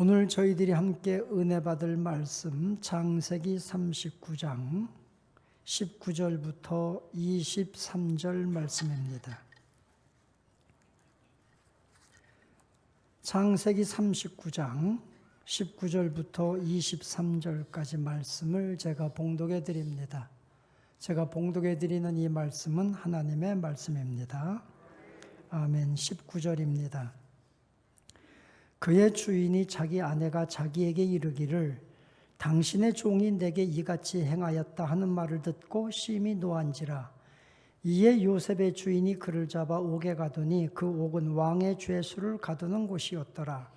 오늘 저희들이 함께 은혜 받을 말씀 창세기 39장 19절부터 23절 말씀입니다. 창세기 39장 19절부터 23절까지 말씀을 제가 봉독해 드립니다. 제가 봉독해 드리는 이 말씀은 하나님의 말씀입니다. 아멘. 19절입니다. 그의 주인이 자기 아내가 자기에게 이르기를 당신의 종이 내게 이같이 행하였다 하는 말을 듣고 심히 노한지라. 이에 요셉의 주인이 그를 잡아 옥에 가두니 그 옥은 왕의 죄수를 가두는 곳이었더라.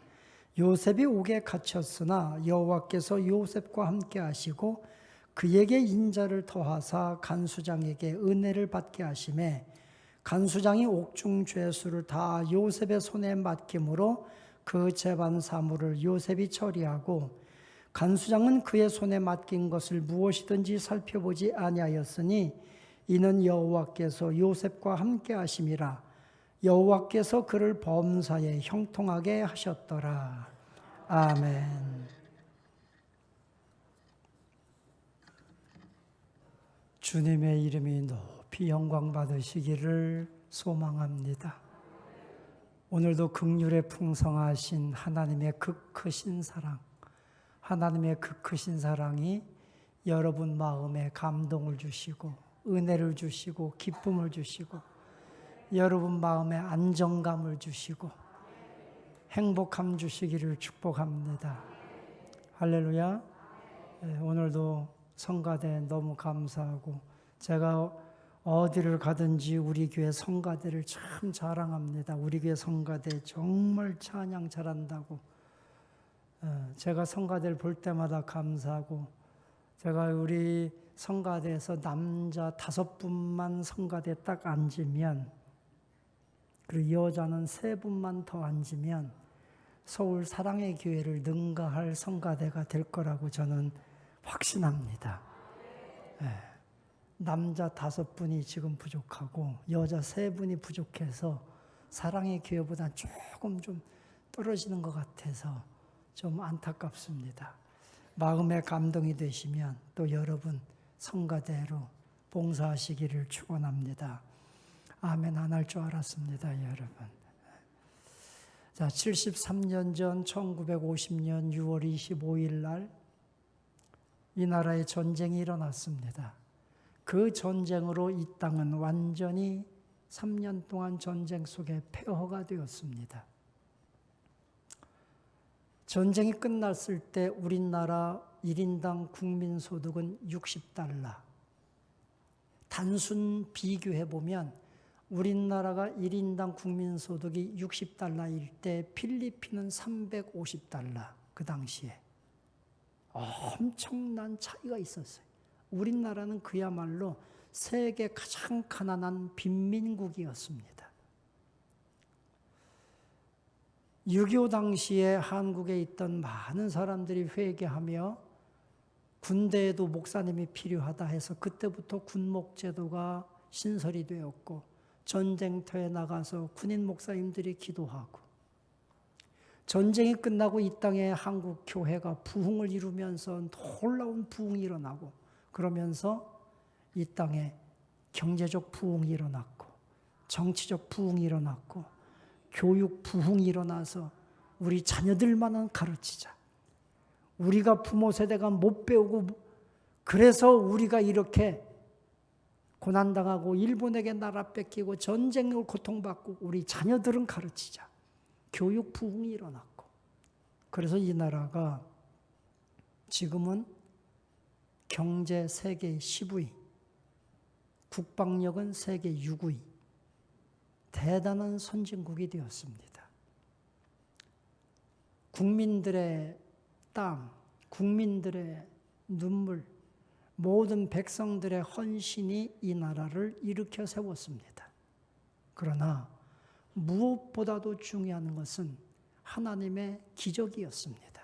요셉이 옥에 갇혔으나 여호와께서 요셉과 함께 하시고 그에게 인자를 더하사 간수장에게 은혜를 받게 하시매 간수장이 옥중 죄수를 다 요셉의 손에 맡김으로 그 재반 사물을 요셉이 처리하고 간수장은 그의 손에 맡긴 것을 무엇이든지 살펴보지 아니하였으니 이는 여호와께서 요셉과 함께 하심이라. 여호와께서 그를 범사에 형통하게 하셨더라. 아멘. 주님의 이름이 높이 영광 받으시기를 소망합니다. 오늘도 긍휼에 풍성하신 하나님의 그 크신 사랑, 하나님의 그 크신 사랑이 여러분 마음에 감동을 주시고 은혜를 주시고 기쁨을 주시고 여러분 마음에 안정감을 주시고 행복함 주시기를 축복합니다. 할렐루야. 오늘도 성가대 너무 감사하고 제가 어디를 가든지 우리 교회 성가대를 참 자랑합니다. 우리 교회 성가대 정말 찬양 잘한다고. 제가 성가대를 볼 때마다 감사하고 제가 우리 성가대에서 남자 5분만 성가대에 딱 앉으면 그리고 여자는 3분만 더 앉으면 서울 사랑의 교회를 능가할 성가대가 될 거라고 저는 확신합니다. 남자 5분이 지금 부족하고 여자 3분이 부족해서 사랑의 교회보다 조금 좀 떨어지는 것 같아서 좀 안타깝습니다. 마음에 감동이 되시면 또 여러분 성가대로 봉사하시기를 축원합니다. 아멘. 안 할 줄 알았습니다, 여러분. 자, 73년 전 1950년 6월 25일 날 이 나라에 전쟁이 일어났습니다. 그 전쟁으로 이 땅은 완전히 3년 동안 전쟁 속에 폐허가 되었습니다. 전쟁이 끝났을 때 우리나라 1인당 국민소득은 60달러. 단순 비교해보면 우리나라가 1인당 국민소득이 60달러일 때 필리핀은 350달러, 그 당시에. 엄청난 차이가 있었어요. 우리나라는 그야말로 세계 가장 가난한 빈민국이었습니다. 6.25 당시에 한국에 있던 많은 사람들이 회개하며 군대에도 목사님이 필요하다 해서 그때부터 군목제도가 신설이 되었고 전쟁터에 나가서 군인 목사님들이 기도하고 전쟁이 끝나고 이 땅에 한국 교회가 부흥을 이루면서 놀라운 부흥이 일어나고 그러면서 이 땅에 경제적 부흥이 일어났고 정치적 부흥이 일어났고 교육 부흥이 일어나서 우리 자녀들만은 가르치자. 우리가 부모 세대가 못 배우고 그래서 우리가 이렇게 고난당하고 일본에게 나라 뺏기고 전쟁으로 고통받고 우리 자녀들은 가르치자. 교육 부흥이 일어났고 그래서 이 나라가 지금은 경제 세계 10위, 국방력은 세계 6위, 대단한 선진국이 되었습니다. 국민들의 땀, 국민들의 눈물, 모든 백성들의 헌신이 이 나라를 일으켜 세웠습니다. 그러나 무엇보다도 중요한 것은 하나님의 기적이었습니다.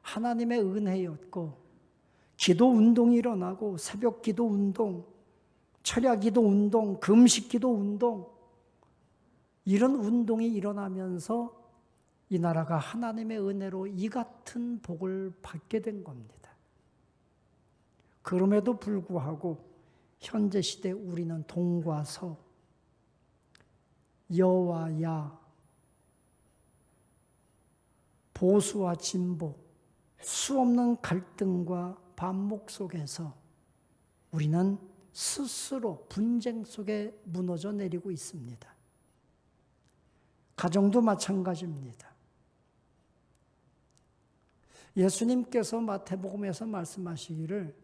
하나님의 은혜였고 기도 운동이 일어나고 새벽 기도 운동, 철야 기도 운동, 금식 기도 운동 이런 운동이 일어나면서 이 나라가 하나님의 은혜로 이 같은 복을 받게 된 겁니다. 그럼에도 불구하고 현재 시대 우리는 동과 서, 여와 야, 보수와 진보, 수없는 갈등과 반목 속에서 우리는 스스로 분쟁 속에 무너져 내리고 있습니다. 가정도 마찬가지입니다. 예수님께서 마태복음에서 말씀하시기를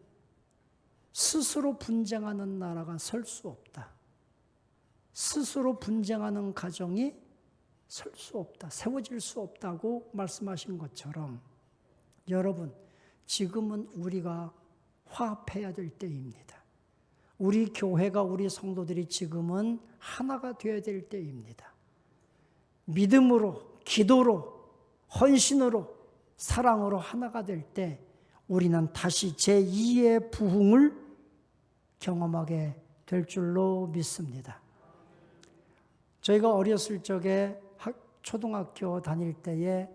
스스로 분쟁하는 나라가 설 수 없다. 스스로 분쟁하는 가정이 설 수 없다. 세워질 수 없다고 말씀하신 것처럼 여러분, 지금은 우리가 화합해야 될 때입니다. 우리 교회가, 우리 성도들이 지금은 하나가 되어야 될 때입니다. 믿음으로, 기도로, 헌신으로, 사랑으로 하나가 될 때 우리는 다시 제2의 부흥을 경험하게 될 줄로 믿습니다. 저희가 어렸을 적에 초등학교 다닐 때에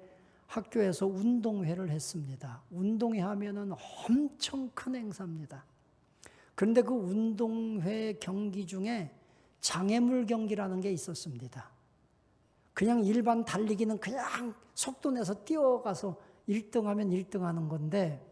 학교에서 운동회를 했습니다. 운동회 하면은 엄청 큰 행사입니다. 그런데 그 운동회 경기 중에 장애물 경기라는 게 있었습니다. 그냥 일반 달리기는 그냥 속도 내서 뛰어가서 1등하면 1등하는 건데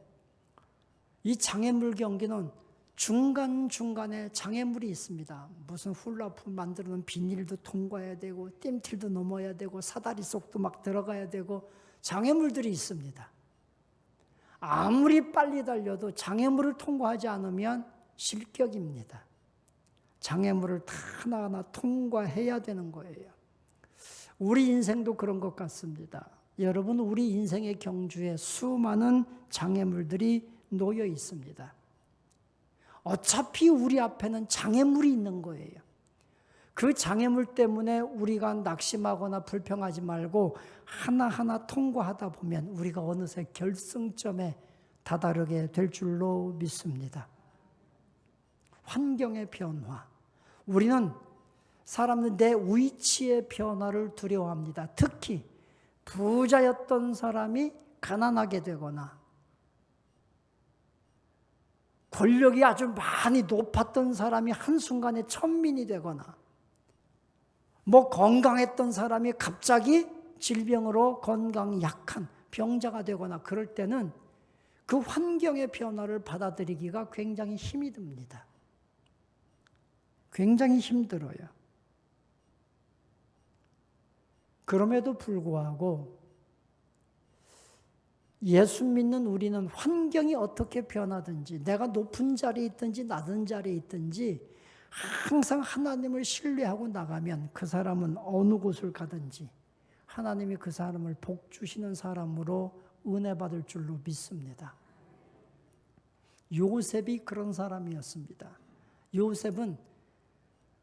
이 장애물 경기는 중간중간에 장애물이 있습니다. 무슨 훌라프 만들어 놓은 비닐도 통과해야 되고 뜀틀도 넘어야 되고 사다리 속도 막 들어가야 되고 장애물들이 있습니다. 아무리 빨리 달려도 장애물을 통과하지 않으면 실격입니다. 장애물을 다 하나하나 통과해야 되는 거예요. 우리 인생도 그런 것 같습니다. 여러분, 우리 인생의 경주에 수많은 장애물들이 놓여 있습니다. 어차피 우리 앞에는 장애물이 있는 거예요. 그 장애물 때문에 우리가 낙심하거나 불평하지 말고 하나하나 통과하다 보면 우리가 어느새 결승점에 다다르게 될 줄로 믿습니다. 환경의 변화. 우리는 사람들 내 위치의 변화를 두려워합니다. 특히 부자였던 사람이 가난하게 되거나 권력이 아주 많이 높았던 사람이 한순간에 천민이 되거나 건강했던 사람이 갑자기 질병으로 건강이 약한 병자가 되거나 그럴 때는 그 환경의 변화를 받아들이기가 굉장히 힘이 듭니다. 굉장히 힘들어요. 그럼에도 불구하고 예수 믿는 우리는 환경이 어떻게 변하든지 내가 높은 자리에 있든지 낮은 자리에 있든지 항상 하나님을 신뢰하고 나가면 그 사람은 어느 곳을 가든지 하나님이 그 사람을 복 주시는 사람으로 은혜 받을 줄로 믿습니다. 요셉이 그런 사람이었습니다. 요셉은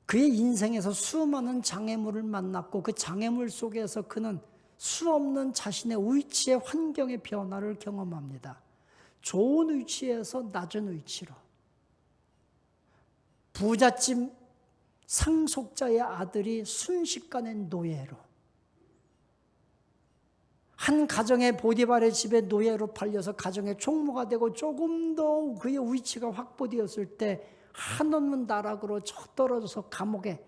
그의 인생에서 수많은 장애물을 만났고 그 장애물 속에서 그는 수없는 자신의 위치의 환경의 변화를 경험합니다. 좋은 위치에서 낮은 위치로, 부잣집 상속자의 아들이 순식간에 노예로, 한 가정의 보디발의 집에 노예로 팔려서 가정의 총무가 되고 조금 더 그의 위치가 확보되었을 때 한없는 나락으로 떨어져서 감옥에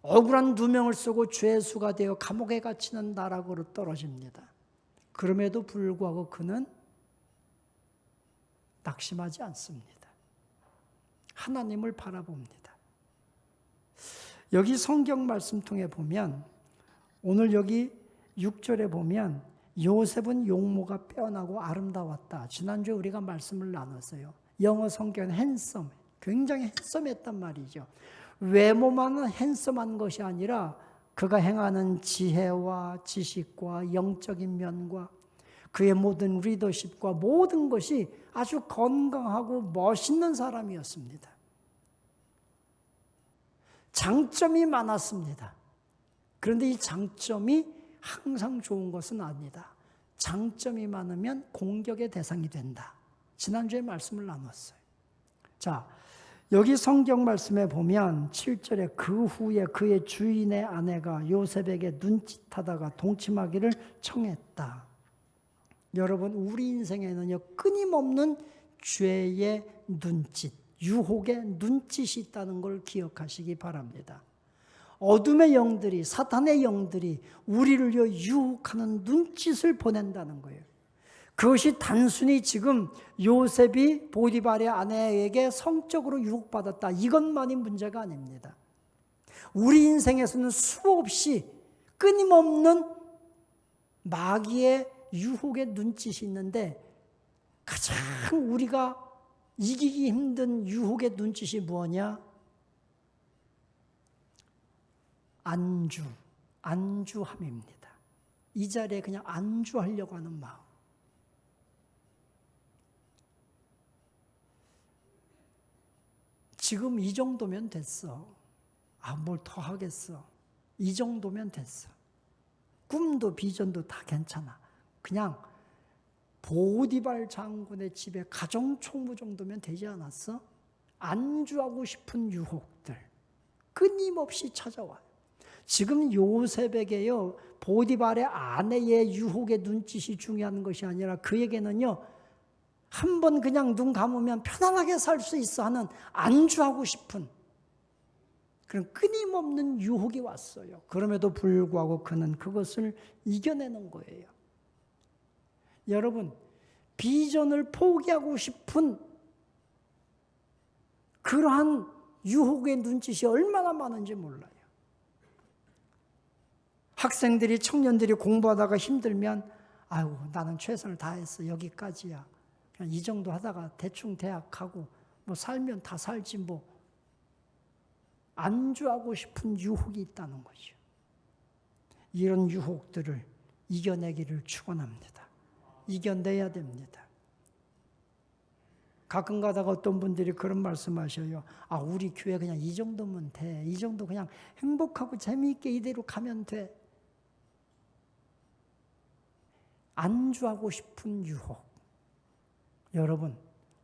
억울한 누명을 쓰고 죄수가 되어 감옥에 갇히는 나락으로 떨어집니다. 그럼에도 불구하고 그는 낙심하지 않습니다. 하나님을 바라봅니다. 여기 성경 말씀 통해 보면 오늘 여기 6절에 보면 요셉은 용모가 빼어나고 아름다웠다. 지난주에 우리가 말씀을 나눴어요. 영어 성경은 핸섬, 굉장히 핸섬했단 말이죠. 외모만은 핸섬한 것이 아니라 그가 행하는 지혜와 지식과 영적인 면과 그의 모든 리더십과 모든 것이 아주 건강하고 멋있는 사람이었습니다. 장점이 많았습니다. 그런데 이 장점이 항상 좋은 것은 아니다. 장점이 많으면 공격의 대상이 된다. 지난주에 말씀을 나눴어요. 자, 여기 성경 말씀에 보면 7절에 그 후에 그의 주인의 아내가 요셉에게 눈짓하다가 동침하기를 청했다. 여러분, 우리 인생에는요, 끊임없는 죄의 눈짓, 유혹의 눈짓이 있다는 걸 기억하시기 바랍니다. 어둠의 영들이, 사탄의 영들이 우리를 유혹하는 눈짓을 보낸다는 거예요. 그것이 단순히 지금 요셉이 보디발의 아내에게 성적으로 유혹받았다, 이것만이 문제가 아닙니다. 우리 인생에서는 수없이 끊임없는 마귀의 유혹의 눈짓이 있는데, 가장 우리가 이기기 힘든 유혹의 눈짓이 뭐냐? 안주함입니다. 이 자리에 그냥 안주하려고 하는 마음. 지금 이 정도면 됐어. 뭘 더 하겠어. 이 정도면 됐어. 꿈도 비전도 다 괜찮아. 그냥 보디발 장군의 집에 가정총무 정도면 되지 않았어? 안주하고 싶은 유혹들 끊임없이 찾아와요. 지금 요셉에게요, 보디발의 아내의 유혹의 눈짓이 중요한 것이 아니라 그에게는요, 한번 그냥 눈 감으면 편안하게 살 수 있어 하는 안주하고 싶은 그런 끊임없는 유혹이 왔어요. 그럼에도 불구하고 그는 그것을 이겨내는 거예요. 여러분, 비전을 포기하고 싶은 그러한 유혹의 눈짓이 얼마나 많은지 몰라요. 학생들이, 청년들이 공부하다가 힘들면 아이고, 나는 최선을 다했어. 여기까지야. 그냥 이 정도 하다가 대충 대학 가고 뭐 살면 다 살지 뭐. 안주하고 싶은 유혹이 있다는 거죠. 이런 유혹들을 이겨내기를 축원합니다. 이겨내야 됩니다. 가끔 가다가 어떤 분들이 그런 말씀하셔요. 우리 교회 그냥 이 정도면 돼. 이 정도 그냥 행복하고 재미있게 이대로 가면 돼. 안주하고 싶은 유혹. 여러분,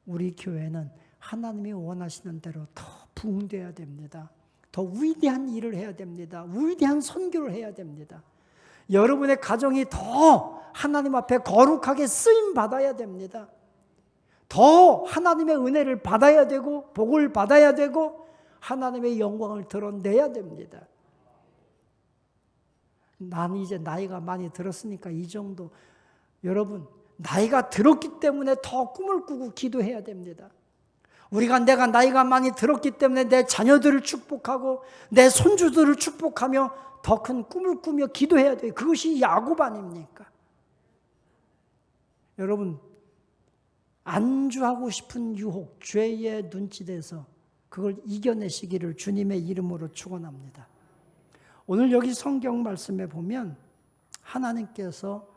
우리 교회는 하나님이 원하시는 대로 더 부흥돼야 됩니다. 더 위대한 일을 해야 됩니다. 위대한 선교를 해야 됩니다. 여러분의 가정이 더 하나님 앞에 거룩하게 쓰임 받아야 됩니다. 더 하나님의 은혜를 받아야 되고 복을 받아야 되고 하나님의 영광을 드러내야 됩니다. 난 이제 나이가 많이 들었으니까 이 정도. 여러분, 나이가 들었기 때문에 더 꿈을 꾸고 기도해야 됩니다. 내가 나이가 많이 들었기 때문에 내 자녀들을 축복하고 내 손주들을 축복하며 더 큰 꿈을 꾸며 기도해야 돼요. 그것이 야곱 아닙니까? 여러분, 안주하고 싶은 유혹, 죄의 눈짓에서 그걸 이겨내시기를 주님의 이름으로 축원합니다. 오늘 여기 성경 말씀에 보면 하나님께서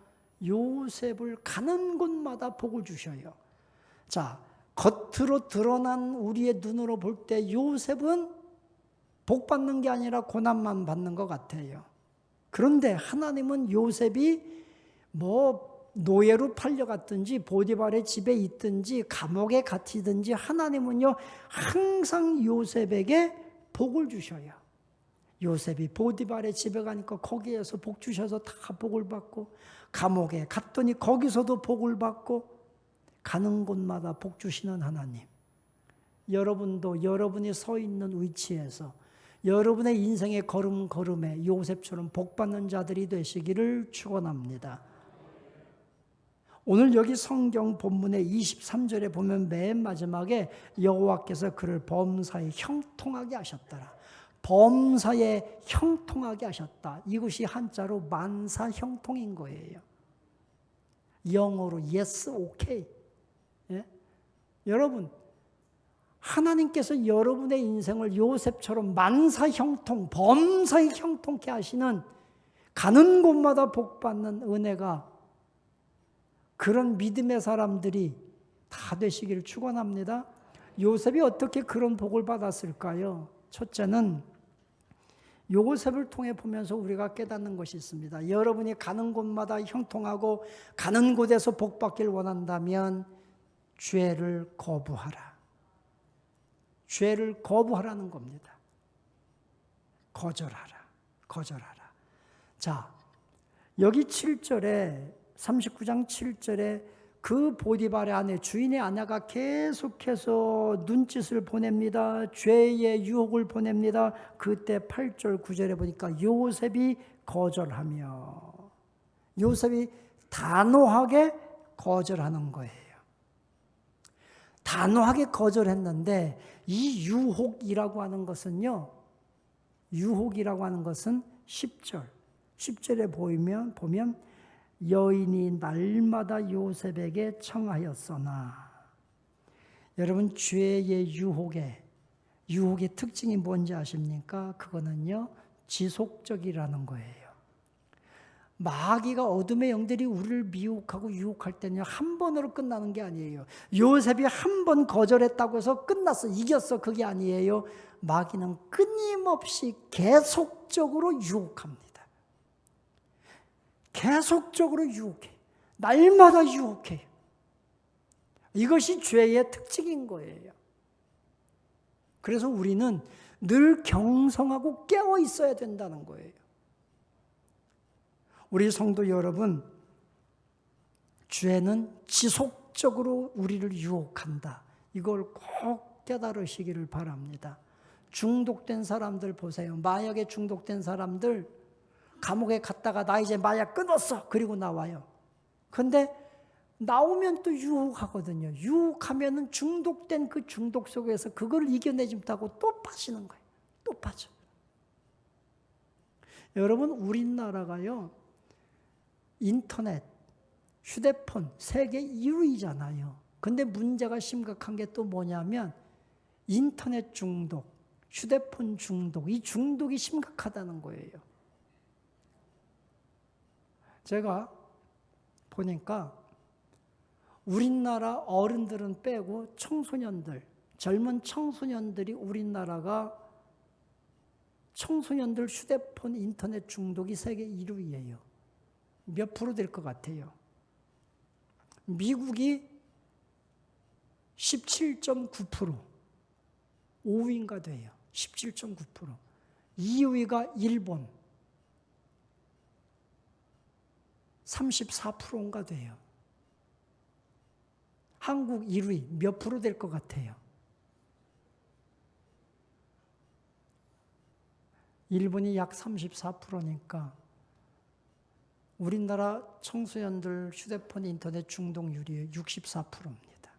요셉을 가는 곳마다 복을 주셔요. 자, 겉으로 드러난 우리의 눈으로 볼 때 요셉은 복 받는 게 아니라 고난만 받는 것 같아요. 그런데 하나님은 요셉이 노예로 팔려갔든지 보디발의 집에 있든지 감옥에 갇히든지 하나님은요 항상 요셉에게 복을 주셔요. 요셉이 보디발의 집에 가니까 거기에서 복 주셔서 다 복을 받고, 감옥에 갔더니 거기서도 복을 받고, 가는 곳마다 복 주시는 하나님. 여러분도 여러분이 서 있는 위치에서 여러분의 인생의 걸음걸음에 요셉처럼 복 받는 자들이 되시기를 축원합니다. 오늘 여기 성경 본문의 23절에 보면 맨 마지막에 여호와께서 그를 범사에 형통하게 하셨더라. 범사에 형통하게 하셨다. 이것이 한자로 만사 형통인 거예요. 영어로 yes, okay. 예? 여러분, 하나님께서 여러분의 인생을 요셉처럼 만사 형통, 범사에 형통케 하시는, 가는 곳마다 복받는 은혜가, 그런 믿음의 사람들이 다 되시기를 축원합니다. 요셉이 어떻게 그런 복을 받았을까요? 첫째는 요셉을 통해 보면서 우리가 깨닫는 것이 있습니다. 여러분이 가는 곳마다 형통하고 가는 곳에서 복 받길 원한다면 죄를 거부하라. 죄를 거부하라는 겁니다. 거절하라. 거절하라. 자, 여기 7절에 39장 7절에 그 보디발의 아내, 주인의 아내가 계속해서 눈짓을 보냅니다. 죄의 유혹을 보냅니다. 그때 8절 9절에 보니까 요셉이 거절하며, 요셉이 단호하게 거절하는 거예요. 단호하게 거절했는데 이 유혹이라고 하는 것은요, 유혹이라고 하는 것은 10절에 보면 여인이 날마다 요셉에게 청하였으나, 여러분 죄의 유혹의 특징이 뭔지 아십니까? 그거는요 지속적이라는 거예요. 마귀가 어둠의 영들이 우리를 미혹하고 유혹할 때는 한 번으로 끝나는 게 아니에요. 요셉이 한 번 거절했다고 해서 끝났어, 이겼어, 그게 아니에요. 마귀는 끊임없이 계속적으로 유혹합니다. 계속적으로 유혹해. 날마다 유혹해요. 이것이 죄의 특징인 거예요. 그래서 우리는 늘 경성하고 깨어 있어야 된다는 거예요. 우리 성도 여러분, 죄는 지속적으로 우리를 유혹한다. 이걸 꼭 깨달으시기를 바랍니다. 중독된 사람들 보세요. 마약에 중독된 사람들, 감옥에 갔다가 나 이제 마약 끊었어. 그리고 나와요. 근데 나오면 또 유혹하거든요. 유혹하면은 중독된 그 중독 속에서 그걸 이겨내지 못하고 또 빠지는 거예요. 또 빠져. 여러분, 우리나라가요, 인터넷, 휴대폰 세계 1위잖아요. 근데 문제가 심각한 게 또 뭐냐면 인터넷 중독, 휴대폰 중독, 이 중독이 심각하다는 거예요. 제가 보니까 우리나라 어른들은 빼고 청소년들, 젊은 청소년들이 우리나라가 청소년들 휴대폰 인터넷 중독이 세계 1위예요. 몇 프로 될 것 같아요? 미국이 17.9%, 5위인가 돼요. 17.9%. 2위가 일본, 34%인가 돼요. 한국 1위 몇 프로 될 것 같아요? 일본이 약 34%니까 우리나라 청소년들 휴대폰 인터넷 중독률이 64%입니다.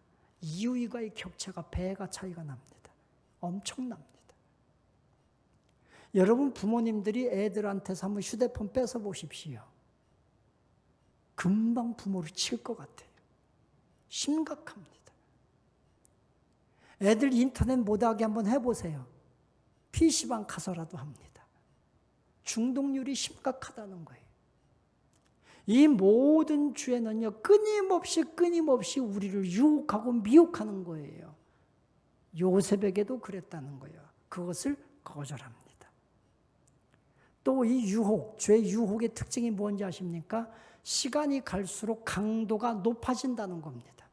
2위가의 격차가 배가 차이가 납니다. 엄청납니다. 여러분 부모님들이 애들한테서 한번 휴대폰 뺏어 보십시오. 금방 부모를 칠 것 같아요. 심각합니다. 애들 인터넷 못하게 한번 해보세요. PC방 가서라도 합니다. 중독률이 심각하다는 거예요. 이 모든 죄는요, 끊임없이 우리를 유혹하고 미혹하는 거예요. 요셉에게도 그랬다는 거예요. 그것을 거절합니다. 또 이 유혹, 죄 유혹의 특징이 뭔지 아십니까? 시간이 갈수록 강도가 높아진다는 겁니다.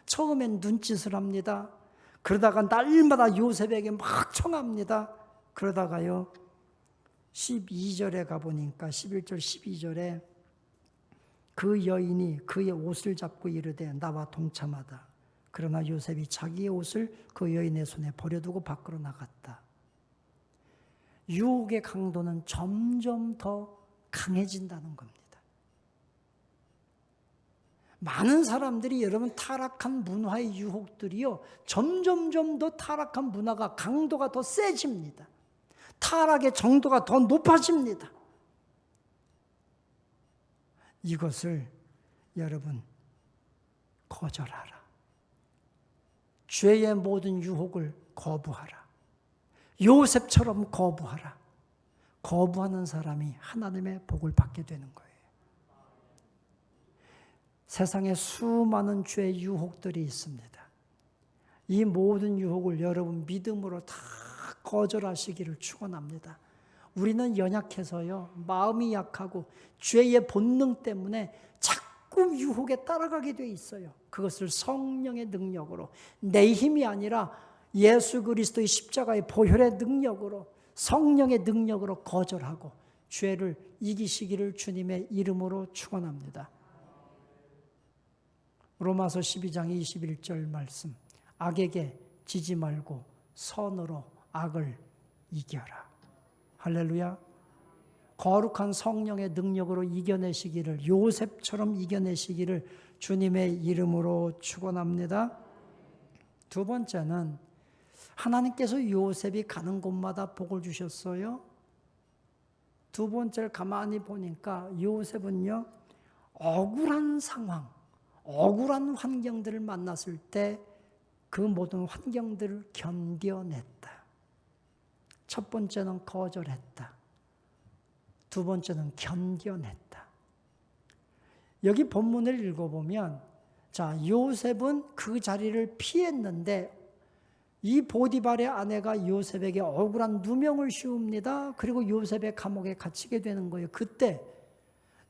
처음엔 눈짓을 합니다. 그러다가 날마다 요셉에게 막 청합니다. 그러다가요, 12절에 가보니까 11절 12절에 그 여인이 그의 옷을 잡고 이르되 나와 동참하다. 그러나 요셉이 자기의 옷을 그 여인의 손에 버려두고 밖으로 나갔다. 유혹의 강도는 점점 더 강해진다는 겁니다. 많은 사람들이 여러분 타락한 문화의 유혹들이요, 점점점 더 타락한 문화가 강도가 더 세집니다. 타락의 정도가 더 높아집니다. 이것을 여러분 거절하라. 죄의 모든 유혹을 거부하라. 요셉처럼 거부하라. 거부하는 사람이 하나님의 복을 받게 되는 거예요. 세상에 수많은 죄의 유혹들이 있습니다. 이 모든 유혹을 여러분 믿음으로 다 거절하시기를 축원합니다. 우리는 연약해서요, 마음이 약하고 죄의 본능 때문에 자꾸 유혹에 따라가게 돼 있어요. 그것을 성령의 능력으로, 내 힘이 아니라 예수 그리스도의 십자가의 보혈의 능력으로, 성령의 능력으로 거절하고 죄를 이기시기를 주님의 이름으로 축원합니다. 로마서 12장 21절 말씀, 악에게 지지 말고 선으로 악을 이겨라. 할렐루야. 거룩한 성령의 능력으로 이겨내시기를, 요셉처럼 이겨내시기를 주님의 이름으로 축원합니다. 두 번째는 하나님께서 요셉이 가는 곳마다 복을 주셨어요. 두 번째를 가만히 보니까 요셉은요, 억울한 상황, 억울한 환경들을 만났을 때 그 모든 환경들을 견뎌냈다. 첫 번째는 거절했다. 두 번째는 견뎌냈다. 여기 본문을 읽어보면, 자, 요셉은 그 자리를 피했는데 이 보디발의 아내가 요셉에게 억울한 누명을 씌웁니다. 그리고 요셉의 감옥에 갇히게 되는 거예요. 그때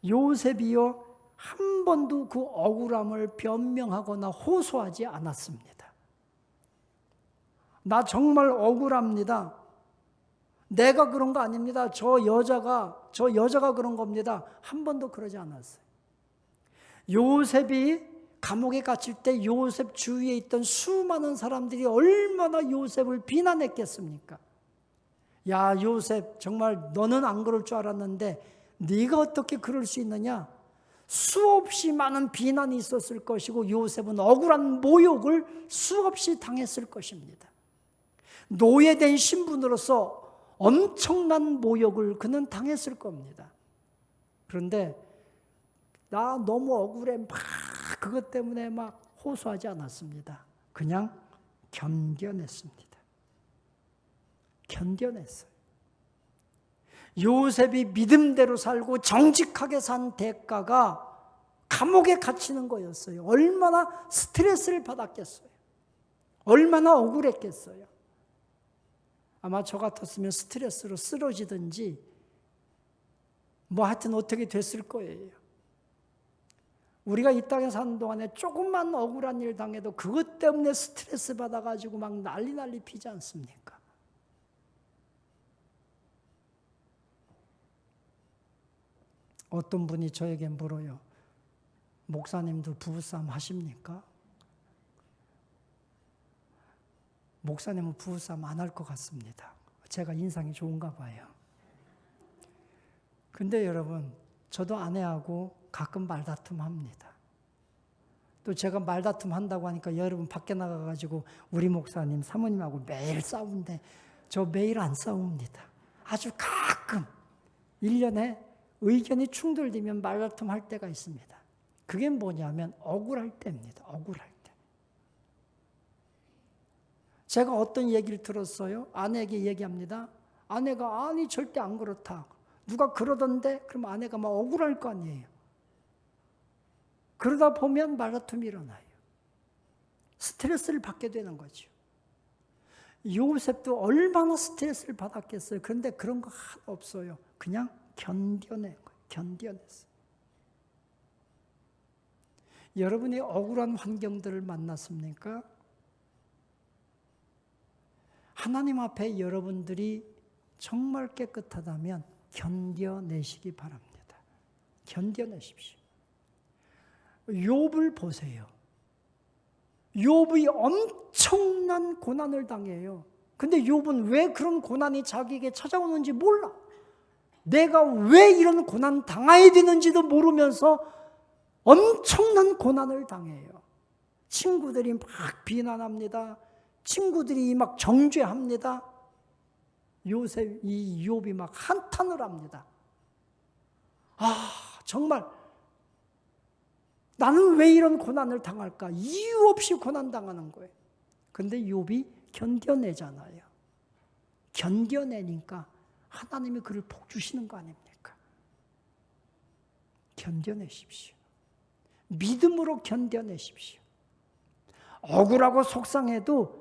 요셉이요, 한 번도 그 억울함을 변명하거나 호소하지 않았습니다. 나 정말 억울합니다. 내가 그런 거 아닙니다. 저 여자가 그런 겁니다. 한 번도 그러지 않았어요. 요셉이 감옥에 갇힐 때 요셉 주위에 있던 수많은 사람들이 얼마나 요셉을 비난했겠습니까? 야, 요셉, 정말 너는 안 그럴 줄 알았는데 네가 어떻게 그럴 수 있느냐? 수없이 많은 비난이 있었을 것이고 요셉은 억울한 모욕을 수없이 당했을 것입니다. 노예된 신분으로서 엄청난 모욕을 그는 당했을 겁니다. 그런데 나 너무 억울해, 막 그것 때문에 막 호소하지 않았습니다. 그냥 견뎌냈습니다. 견뎌냈어요. 요셉이 믿음대로 살고 정직하게 산 대가가 감옥에 갇히는 거였어요. 얼마나 스트레스를 받았겠어요. 얼마나 억울했겠어요. 아마 저 같았으면 스트레스로 쓰러지든지 뭐 하여튼 어떻게 됐을 거예요. 우리가 이 땅에 사는 동안에 조금만 억울한 일 당해도 그것 때문에 스트레스 받아가지고 막 난리 피지 않습니까? 어떤 분이 저에게 물어요. 목사님도 부부싸움 하십니까? 목사님은 부부싸움 안 할 것 같습니다. 제가 인상이 좋은가 봐요. 근데 여러분, 저도 아내하고 가끔 말다툼 합니다. 또 제가 말다툼 한다고 하니까 여러분 밖에 나가가지고 우리 목사님, 사모님하고 매일 싸우는데 저 매일 안 싸웁니다. 아주 가끔 1년에 의견이 충돌되면 말다툼 할 때가 있습니다. 그게 뭐냐면 억울할 때입니다. 억울할 때. 제가 어떤 얘기를 들었어요? 아내에게 얘기합니다. 아내가 아니 절대 안 그렇다. 누가 그러던데? 그럼 아내가 막 억울할 거 아니에요. 그러다 보면 말다툼이 일어나요. 스트레스를 받게 되는 거죠. 요셉도 얼마나 스트레스를 받았겠어요. 그런데 그런 거 하나 없어요. 그냥 견뎌낸 거예요. 견뎌냈어요. 여러분이 억울한 환경들을 만났습니까? 하나님 앞에 여러분들이 정말 깨끗하다면 견뎌내시기 바랍니다. 견뎌내십시오. 욥을 보세요. 욥이 엄청난 고난을 당해요. 근데 욥은 왜 그런 고난이 자기에게 찾아오는지 몰라. 내가 왜 이런 고난 당해야 되는지도 모르면서 엄청난 고난을 당해요. 친구들이 막 비난합니다. 친구들이 막 정죄합니다. 이 욥이 막 한탄을 합니다. 아, 정말 나는 왜 이런 고난을 당할까? 이유 없이 고난 당하는 거예요. 근데 욥이 견뎌내잖아요. 견뎌내니까 하나님이 그를 복 주시는 거 아닙니까? 견뎌내십시오. 믿음으로 견뎌내십시오. 억울하고 속상해도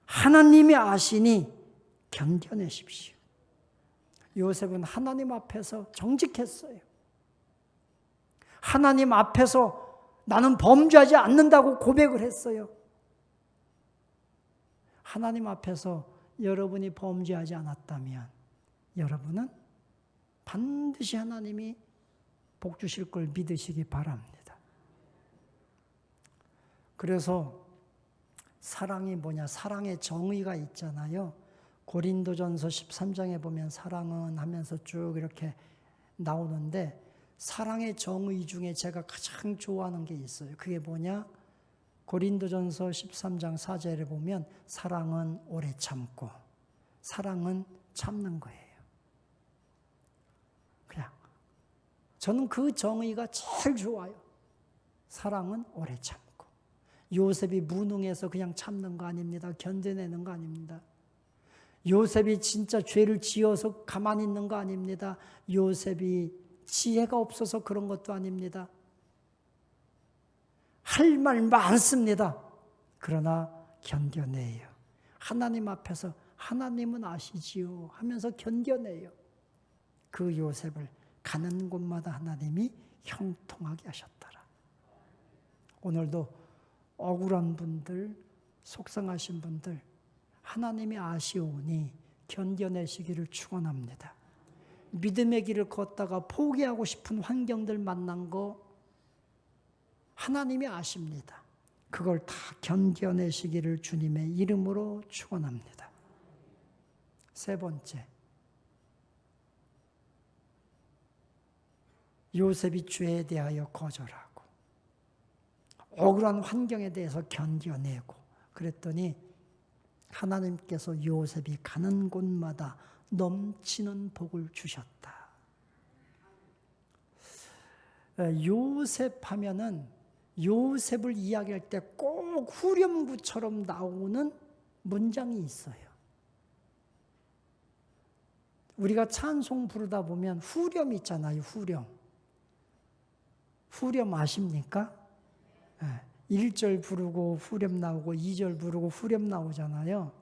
하나님이 아시니 견뎌내십시오. 요셉은 하나님 앞에서 정직했어요. 하나님 앞에서 나는 범죄하지 않는다고 고백을 했어요. 하나님 앞에서 여러분이 범죄하지 않았다면 여러분은 반드시 하나님이 복 주실 걸 믿으시기 바랍니다. 그래서 사랑이 뭐냐? 사랑의 정의가 있잖아요. 고린도전서 13장에 보면 사랑은 하면서 쭉 이렇게 나오는데 사랑의 정의 중에 제가 가장 좋아하는 게 있어요. 그게 뭐냐? 고린도전서 13장 4절에 보면 사랑은 오래 참고 사랑은 참는 거예요. 그냥 저는 그 정의가 제일 좋아요. 사랑은 오래 참고. 요셉이 무능해서 그냥 참는 거 아닙니다. 견뎌내는 거 아닙니다. 요셉이 진짜 죄를 지어서 가만히 있는 거 아닙니다. 요셉이 지혜가 없어서 그런 것도 아닙니다. 할 말 많습니다. 그러나 견뎌내요. 하나님 앞에서 하나님은 아시지요 하면서 견뎌내요. 그 요셉을 가는 곳마다 하나님이 형통하게 하셨더라. 오늘도 억울한 분들, 속상하신 분들 하나님이 아시오니 견뎌내시기를 축원합니다. 믿음의 길을 걷다가 포기하고 싶은 환경들 만난 거 하나님이 아십니다. 그걸 다 견뎌내시기를 주님의 이름으로 축원합니다. 세 번째, 요셉이 죄에 대하여 거절하고 억울한 환경에 대해서 견뎌내고 그랬더니 하나님께서 요셉이 가는 곳마다 넘치는 복을 주셨다. 요셉 하면은 요셉을 이야기할 때 꼭 후렴구처럼 나오는 문장이 있어요. 우리가 찬송 부르다 보면 후렴 있잖아요. 후렴 아십니까? 1절 부르고 후렴 나오고 2절 부르고 후렴 나오잖아요.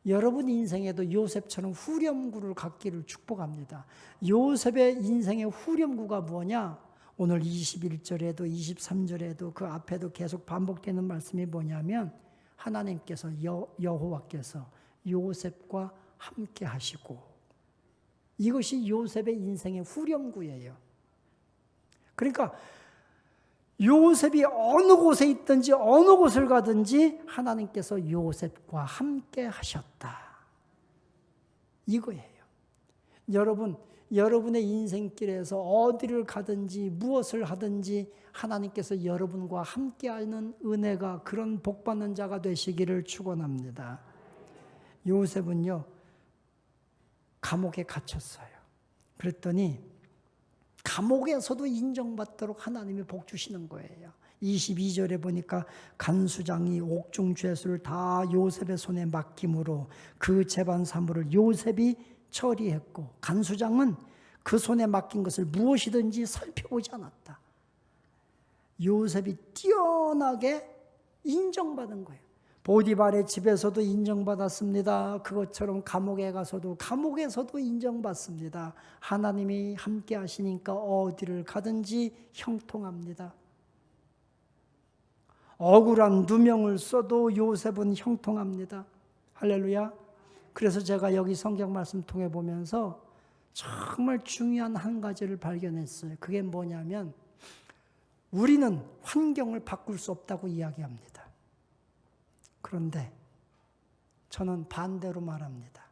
여러분 인생에도 요셉처럼 후렴구를 갖기를 축복합니다. 요셉의 인생의 후렴구가 뭐냐? 오늘 21절에도 23절에도 그 앞에도 계속 반복되는 말씀이 뭐냐면 하나님께서 여호와께서 요셉과 함께 하시고 이것이 요셉의 인생의 후렴구예요. 그러니까 요셉이 어느 곳에 있든지 어느 곳을 가든지 하나님께서 요셉과 함께 하셨다. 이거예요. 여러분의 인생길에서 어디를 가든지 무엇을 하든지 하나님께서 여러분과 함께하는 은혜가 그런 복받는 자가 되시기를 축원합니다. 요셉은요 감옥에 갇혔어요. 그랬더니 감옥에서도 인정받도록 하나님이 복 주시는 거예요. 22절에 보니까 간수장이 옥중 죄수를 다 요셉의 손에 맡김으로 그 재반 사물을 요셉이 처리했고 간수장은 그 손에 맡긴 것을 무엇이든지 살펴보지 않았다. 요셉이 뛰어나게 인정받은 거예요. 보디발의 집에서도 인정받았습니다. 그것처럼 감옥에서도 인정받습니다. 하나님이 함께 하시니까 어디를 가든지 형통합니다. 억울한 누명을 써도 요셉은 형통합니다. 할렐루야. 그래서 제가 여기 성경 말씀 통해 보면서 정말 중요한 한 가지를 발견했어요. 그게 뭐냐면 우리는 환경을 바꿀 수 없다고 이야기합니다. 그런데 저는 반대로 말합니다.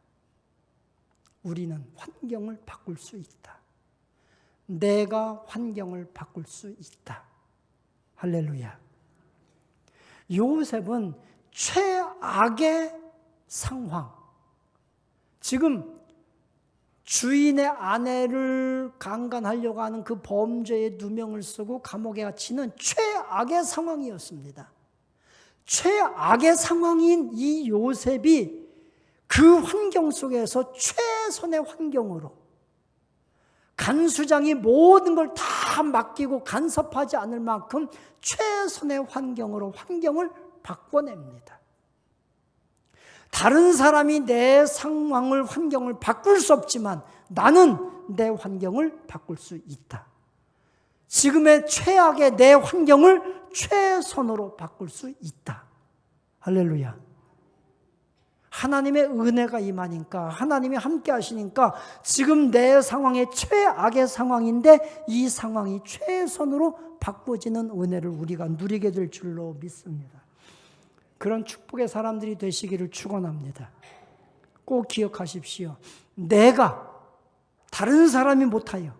우리는 환경을 바꿀 수 있다. 내가 환경을 바꿀 수 있다. 할렐루야. 요셉은 최악의 상황, 지금 주인의 아내를 강간하려고 하는 그 범죄의 누명을 쓰고 감옥에 갇히는 최악의 상황이었습니다. 최악의 상황인 이 요셉이 그 환경 속에서 최선의 환경으로 간수장이 모든 걸 다 맡기고 간섭하지 않을 만큼 최선의 환경으로 환경을 바꿔냅니다. 다른 사람이 내 상황을, 환경을 바꿀 수 없지만 나는 내 환경을 바꿀 수 있다. 지금의 최악의 내 환경을 최선으로 바꿀 수 있다. 할렐루야. 하나님의 은혜가 임하니까, 하나님이 함께 하시니까 지금 내 상황이 최악의 상황인데 이 상황이 최선으로 바꿔지는 은혜를 우리가 누리게 될 줄로 믿습니다. 그런 축복의 사람들이 되시기를 축원합니다. 꼭 기억하십시오. 내가 다른 사람이 못하여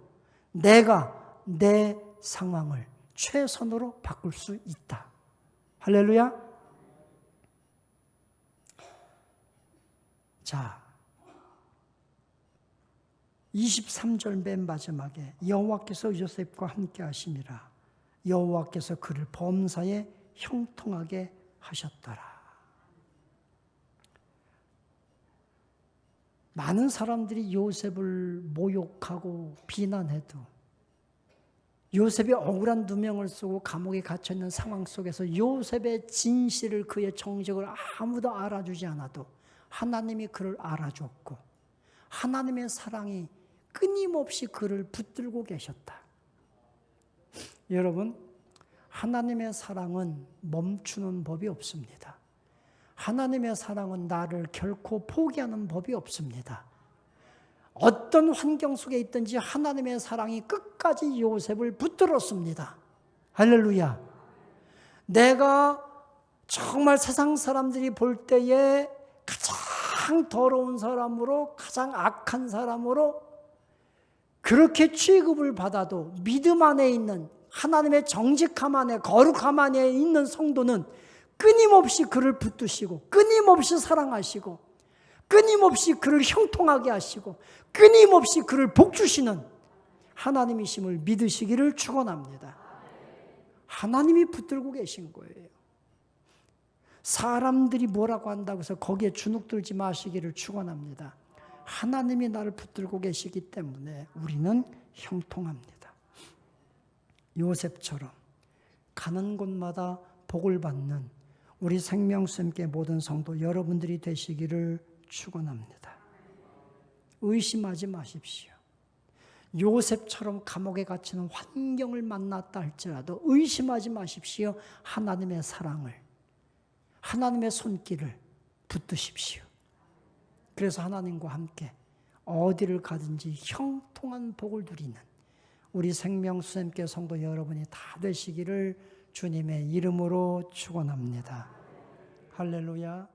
내가 내 상황을 최선으로 바꿀 수 있다. 할렐루야. 자, 23절 맨 마지막에 여호와께서 요셉과 함께 하심이라 여호와께서 그를 범사에 형통하게 하셨더라. 많은 사람들이 요셉을 모욕하고 비난해도 요셉이 억울한 누명을 쓰고 감옥에 갇혀있는 상황 속에서 요셉의 진실을, 그의 정직을 아무도 알아주지 않아도 하나님이 그를 알아줬고 하나님의 사랑이 끊임없이 그를 붙들고 계셨다. 여러분, 하나님의 사랑은 멈추는 법이 없습니다. 하나님의 사랑은 나를 결코 포기하는 법이 없습니다. 어떤 환경 속에 있든지 하나님의 사랑이 끝까지 요셉을 붙들었습니다. 할렐루야. 내가 정말 세상 사람들이 볼 때에 가장 더러운 사람으로, 가장 악한 사람으로 그렇게 취급을 받아도 믿음 안에 있는, 하나님의 정직함 안에, 거룩함 안에 있는 성도는 끊임없이 그를 붙드시고 끊임없이 사랑하시고 끊임없이 그를 형통하게 하시고 끊임없이 그를 복주시는 하나님이심을 믿으시기를 축원합니다. 하나님이 붙들고 계신 거예요. 사람들이 뭐라고 한다고 해서 거기에 주눅들지 마시기를 축원합니다. 하나님이 나를 붙들고 계시기 때문에 우리는 형통합니다. 요셉처럼 가는 곳마다 복을 받는 우리 생명수님께 모든 성도 여러분들이 되시기를 축원합니다. 의심하지 마십시오. 요셉처럼 감옥에 갇히는 환경을 만났다 할지라도 의심하지 마십시오. 하나님의 사랑을, 하나님의 손길을 붙드십시오. 그래서 하나님과 함께 어디를 가든지 형통한 복을 누리는 우리 생명수님께 성도 여러분이 다 되시기를 주님의 이름으로 축원합니다. 할렐루야.